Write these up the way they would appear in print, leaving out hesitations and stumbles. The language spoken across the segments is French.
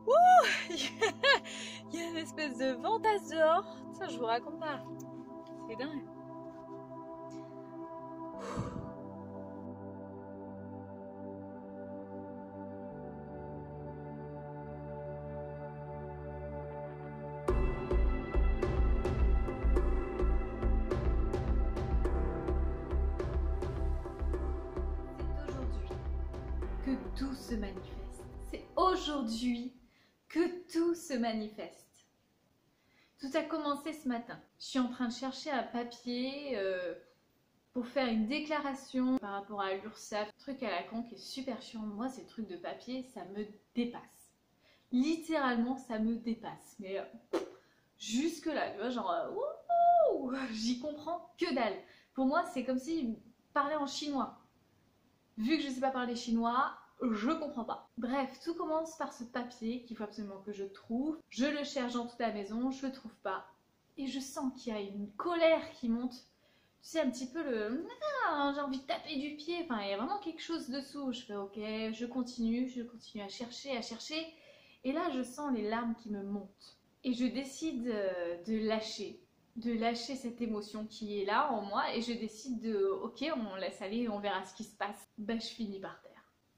Ouh. Il y a une espèce de ventasse dehors. Ça, je vous raconte pas. C'est dingue. Que tout se manifeste. C'est aujourd'hui que tout se manifeste. Tout a commencé ce matin. Je suis en train de chercher un papier pour faire une déclaration par rapport à l'URSSAF. Truc à la con qui est super chiant. Moi, ces trucs de papier, ça me dépasse. Littéralement, ça me dépasse. Mais jusque là, tu vois, genre, j'y comprends que dalle. Pour moi, c'est comme si parlait en chinois. Vu que je ne sais pas parler chinois, je comprends pas. Bref, tout commence par ce papier qu'il faut absolument que je trouve. Je le cherche dans toute la maison, je le trouve pas. Et je sens qu'il y a une colère qui monte. Tu sais, un petit peu le... j'ai envie de taper du pied. Enfin, il y a vraiment quelque chose dessous. Je fais ok, je continue à chercher, Et là, je sens les larmes qui me montent. Et je décide de lâcher cette émotion qui est là en moi et je décide de ok, on laisse aller, on verra ce qui se passe. Ben, je finis par terre.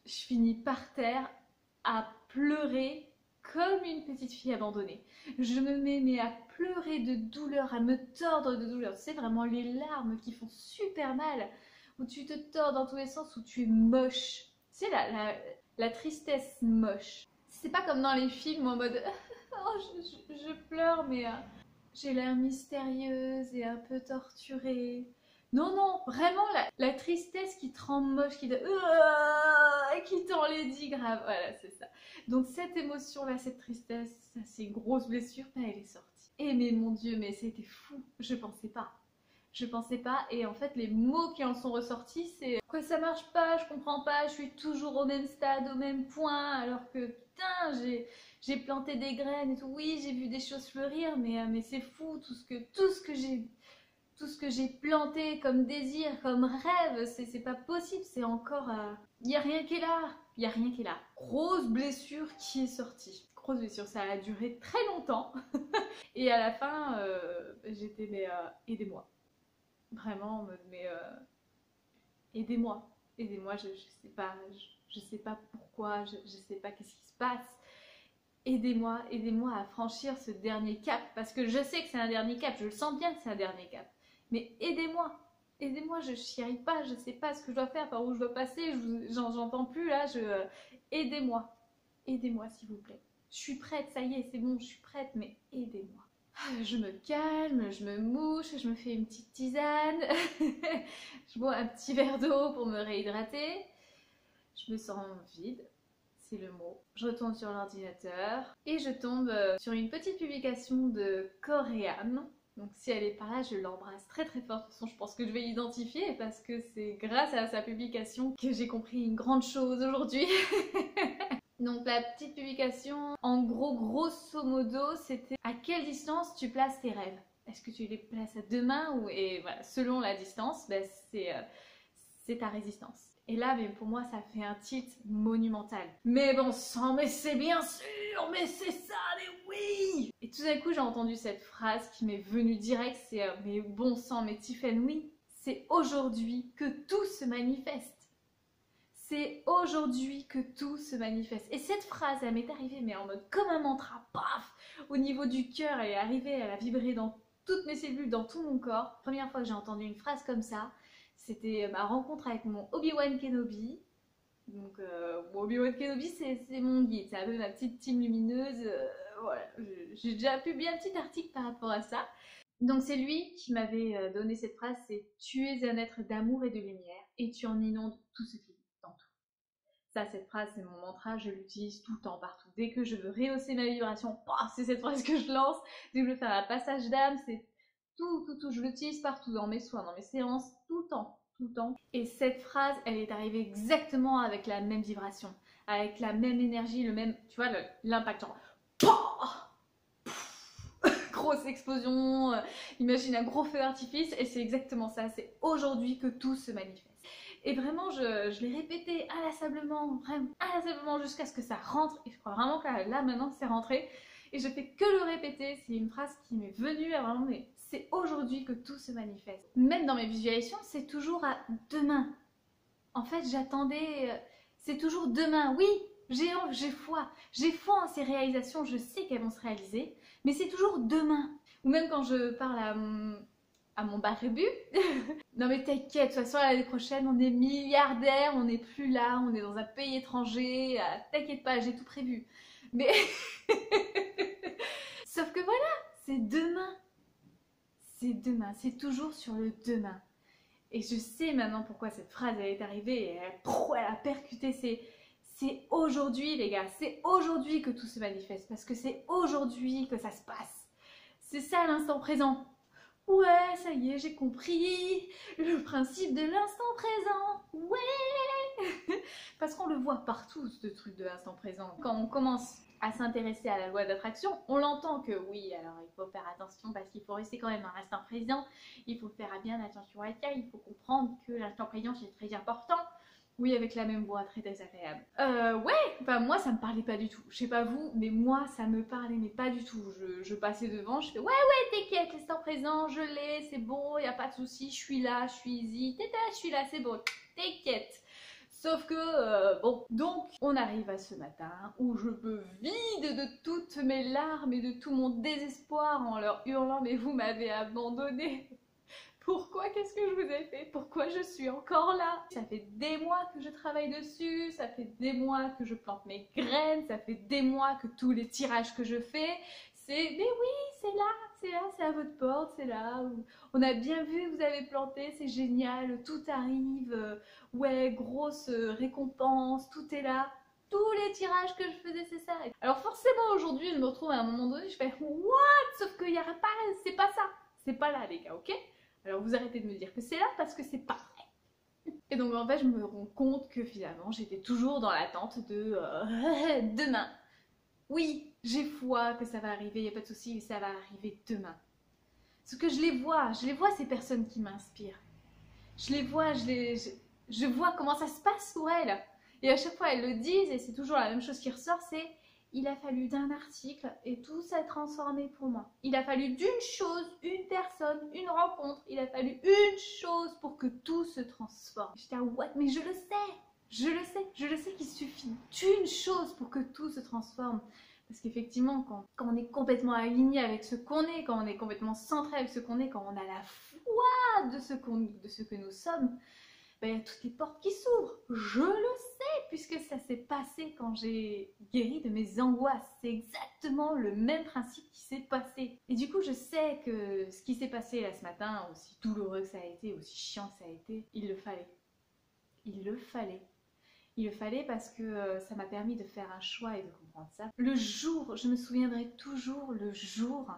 Je finis par terre à pleurer comme une petite fille abandonnée. Je me mets à pleurer de douleur, à me tordre de douleur. C'est vraiment les larmes qui font super mal, où tu te tords dans tous les sens, où tu es moche. C'est la tristesse moche. C'est pas comme dans les films en mode oh, je pleure mais j'ai l'air mystérieuse et un peu torturée. Non, non, vraiment la tristesse qui te rend moche, qui t'enlaidit grave. Voilà, c'est ça. Donc cette émotion-là, cette tristesse, ces grosses blessures, ben, elle est sortie. Et mais mon Dieu, mais c'était fou. Je pensais pas. Et en fait les mots qui en sont ressortis c'est quoi, ça marche pas, je comprends pas, je suis toujours au même stade, au même point alors que putain j'ai planté des graines et tout. Oui, j'ai vu des choses fleurir mais c'est fou tout ce que j'ai planté comme désir, comme rêve, c'est pas possible, c'est encore y a rien qui est là. Grosse blessure qui est sortie. Grosse blessure, ça a duré très longtemps et à la fin j'étais mais aidez-moi. Vraiment, mais aidez-moi, je sais pas pourquoi, je sais pas qu'est-ce qui se passe. Aidez-moi à franchir ce dernier cap, parce que je sais que c'est un dernier cap, je le sens bien que c'est un dernier cap. Mais aidez-moi, je n'y arrive pas, je sais pas ce que je dois faire, par où je dois passer, j'entends plus là, aidez-moi s'il vous plaît. Je suis prête, ça y est, c'est bon, je suis prête, mais aidez-moi. Je me calme, je me mouche, je me fais une petite tisane, je bois un petit verre d'eau pour me réhydrater, je me sens vide, c'est le mot. Je retourne sur l'ordinateur et je tombe sur une petite publication de Coréane. Donc si elle est par là, je l'embrasse très très fort. De toute façon, je pense que je vais l'identifier parce que c'est grâce à sa publication que j'ai compris une grande chose aujourd'hui. Donc la petite publication, en gros, grosso modo, c'était à quelle distance tu places tes rêves. Est-ce que tu les places à 2 mains ou... Et voilà, selon la distance, ben, c'est ta résistance. Et là, mais pour moi, ça fait un tilt monumental. Mais bon sang, mais c'est bien sûr, mais c'est ça, mais oui. Et tout d'un coup, j'ai entendu cette phrase qui m'est venue direct, c'est mais bon sang, mais Tiffen, oui, c'est aujourd'hui que tout se manifeste. C'est aujourd'hui que tout se manifeste. Et cette phrase, elle m'est arrivée, mais en mode comme un mantra, paf, au niveau du cœur, elle est arrivée, elle a vibré dans toutes mes cellules, dans tout mon corps. Première fois que j'ai entendu une phrase comme ça, c'était ma rencontre avec mon Obi-Wan Kenobi. Donc, mon Obi-Wan Kenobi, c'est mon guide, c'est un peu ma petite team lumineuse. Voilà, j'ai déjà publié un petit article par rapport à ça. Donc c'est lui qui m'avait donné cette phrase, c'est « Tu es un être d'amour et de lumière et tu en inondes tout ce qui vit dans tout ». Ça, cette phrase, c'est mon mantra, je l'utilise tout le temps, partout. Dès que je veux rehausser ma vibration, c'est cette phrase que je lance. Dès que je veux faire un passage d'âme, c'est tout. Je l'utilise partout, dans mes soins, dans mes séances, tout le temps. Et cette phrase, elle est arrivée exactement avec la même vibration, avec la même énergie, le même, tu vois, l'impact, genre... grosse explosion, imagine un gros feu d'artifice, et c'est exactement ça, c'est aujourd'hui que tout se manifeste. Et vraiment, je l'ai répété inlassablement, vraiment inlassablement jusqu'à ce que ça rentre. Et je crois vraiment que là maintenant, c'est rentré. Et je fais que le répéter. C'est une phrase qui m'est venue à vraiment, mais c'est aujourd'hui que tout se manifeste. Même dans mes visualisations, c'est toujours à demain. En fait, j'attendais, c'est toujours demain. Oui, j'ai foi. J'ai foi en ces réalisations, je sais qu'elles vont se réaliser. Mais c'est toujours demain. Ou même quand je parle à mon barbu. Non mais t'inquiète, de toute façon l'année prochaine on est milliardaire, on n'est plus là, on est dans un pays étranger, t'inquiète pas, j'ai tout prévu. Mais sauf que voilà, c'est demain. C'est demain, c'est toujours sur le demain. Et je sais maintenant pourquoi cette phrase elle est arrivée et elle a percuté. C'est aujourd'hui les gars, c'est aujourd'hui que tout se manifeste parce que c'est aujourd'hui que ça se passe. C'est ça l'instant présent. Ouais, ça y est, j'ai compris le principe de l'instant présent. Ouais. Parce qu'on le voit partout, ce truc de l'instant présent. Quand on commence à s'intéresser à la loi d'attraction, on l'entend que oui, alors il faut faire attention parce qu'il faut rester quand même dans l'instant présent. Il faut faire bien attention à ça, il faut comprendre que l'instant présent c'est très important. Oui, avec la même voix, très désagréable. Ouais, enfin moi ça me parlait pas du tout. Je sais pas vous, mais moi ça me parlait mais pas du tout. Je passais devant, je fais ouais, t'inquiète, l'instant présent, je l'ai, c'est bon, y a pas de souci, je suis là, je suis easy, tata, je suis là, c'est bon, t'inquiète. Sauf que, bon, donc on arrive à ce matin où je me vide de toutes mes larmes et de tout mon désespoir en leur hurlant mais vous m'avez abandonné. Pourquoi? Qu'est-ce que je vous ai fait? Pourquoi je suis encore là? Ça fait des mois que je travaille dessus, ça fait des mois que je plante mes graines, ça fait des mois que tous les tirages que je fais, c'est mais oui, c'est à votre porte, c'est là. On a bien vu que vous avez planté, c'est génial, tout arrive, ouais, grosse récompense, tout est là. Tous les tirages que je faisais, c'est ça. Alors forcément aujourd'hui, je me retrouve à un moment donné, je fais what? Sauf qu'il n'y aura pas, c'est pas ça. C'est pas là les gars, ok? Alors vous arrêtez de me dire que c'est là parce que c'est pas vrai. Et donc en fait je me rends compte que finalement j'étais toujours dans l'attente de demain. Oui, j'ai foi que ça va arriver, il n'y a pas de souci, ça va arriver demain. Parce que je les vois ces personnes qui m'inspirent. Je les vois, je vois comment ça se passe pour elles. Et à chaque fois elles le disent et c'est toujours la même chose qui ressort, c'est il a fallu d'un article et tout s'est transformé pour moi. Il a fallu d'une chose, une personne, une rencontre. Il a fallu une chose pour que tout se transforme. J'étais à what? Mais je le sais. Je le sais qu'il suffit d'une chose pour que tout se transforme. Parce qu'effectivement, quand on est complètement aligné avec ce qu'on est, quand on est complètement centré avec ce qu'on est, quand on a la foi de ce que nous sommes, ben, il y a toutes les portes qui s'ouvrent. Je le sais, puisque ça s'est passé quand j'ai guéri de mes angoisses. C'est exactement le même principe qui s'est passé. Et du coup, je sais que ce qui s'est passé là ce matin, aussi douloureux que ça a été, aussi chiant que ça a été, il le fallait. Il le fallait. Il le fallait parce que ça m'a permis de faire un choix et de comprendre ça. Le jour, je me souviendrai toujours le jour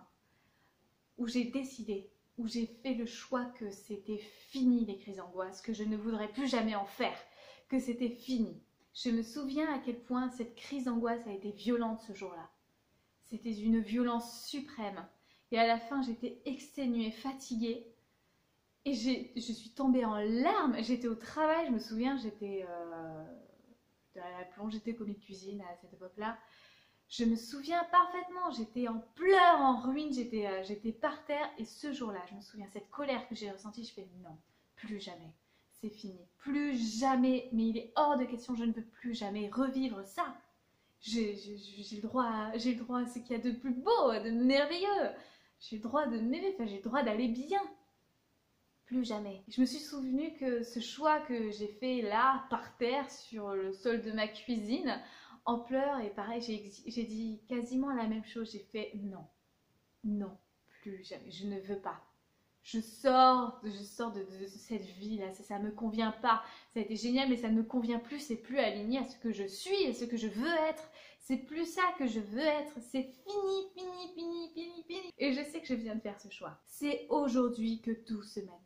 où j'ai décidé, où j'ai fait le choix que c'était fini les crises d'angoisse, que je ne voudrais plus jamais en faire, que c'était fini. Je me souviens à quel point cette crise d'angoisse a été violente ce jour-là. C'était une violence suprême. Et à la fin, j'étais exténuée, fatiguée. Et je suis tombée en larmes. J'étais au travail, je me souviens, j'étais à la plonge, j'étais commis de cuisine à cette époque-là. Je me souviens parfaitement, j'étais en pleurs, en ruine, j'étais par terre et ce jour-là, je me souviens, cette colère que j'ai ressentie, je fais non, plus jamais, c'est fini, plus jamais, mais il est hors de question, je ne veux plus jamais revivre ça. J'ai le droit à ce qu'il y a de plus beau, de merveilleux, j'ai le droit de m'aimer, enfin, j'ai le droit d'aller bien. Plus jamais. Je me suis souvenu que ce choix que j'ai fait là, par terre, sur le sol de ma cuisine, en pleurs, et pareil, j'ai dit quasiment la même chose. J'ai fait non, non, plus jamais, je ne veux pas. Je sors de cette vie-là, ça me convient pas. Ça a été génial, mais ça ne me convient plus, c'est plus aligné à ce que je suis, à ce que je veux être. C'est plus ça que je veux être, c'est fini, fini, fini, fini, fini. Et je sais que je viens de faire ce choix. C'est aujourd'hui que tout se manifeste.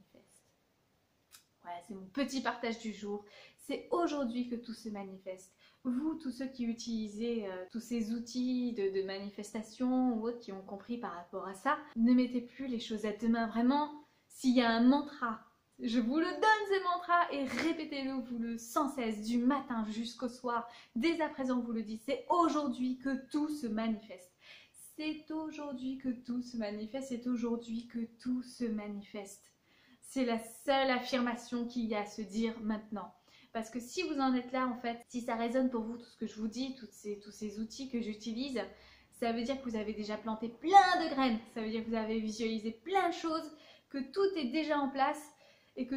Voilà, c'est mon petit partage du jour. C'est aujourd'hui que tout se manifeste. Vous, tous ceux qui utilisez tous ces outils de manifestation ou autres qui ont compris par rapport à ça, ne mettez plus les choses à demain. Vraiment, s'il y a un mantra, Je vous le donne ce mantra et répétez-le sans cesse, du matin jusqu'au soir. Dès à présent, vous le dites, c'est aujourd'hui que tout se manifeste. C'est aujourd'hui que tout se manifeste, c'est aujourd'hui que tout se manifeste. C'est la seule affirmation qu'il y a à se dire maintenant. Parce que si vous en êtes là, en fait, si ça résonne pour vous, tout ce que je vous dis, tous ces outils que j'utilise, ça veut dire que vous avez déjà planté plein de graines. Ça veut dire que vous avez visualisé plein de choses, que tout est déjà en place et que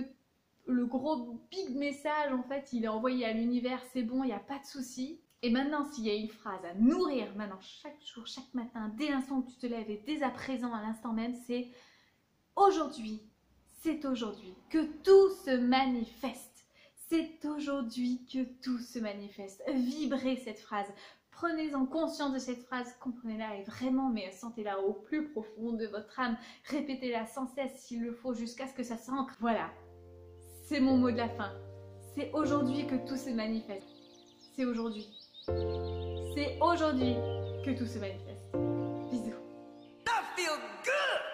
le gros big message, en fait, il est envoyé à l'univers, c'est bon, il n'y a pas de souci. Et maintenant, s'il y a une phrase à nourrir, maintenant, chaque jour, chaque matin, dès l'instant où tu te lèves et dès à présent, à l'instant même, c'est aujourd'hui, c'est aujourd'hui que tout se manifeste. C'est aujourd'hui que tout se manifeste. Vibrez cette phrase. Prenez-en conscience de cette phrase, comprenez-la et vraiment, mais sentez-la au plus profond de votre âme. Répétez-la sans cesse s'il le faut jusqu'à ce que ça s'ancre. Voilà, c'est mon mot de la fin. C'est aujourd'hui que tout se manifeste. C'est aujourd'hui. C'est aujourd'hui que tout se manifeste. Bisous. I feel good.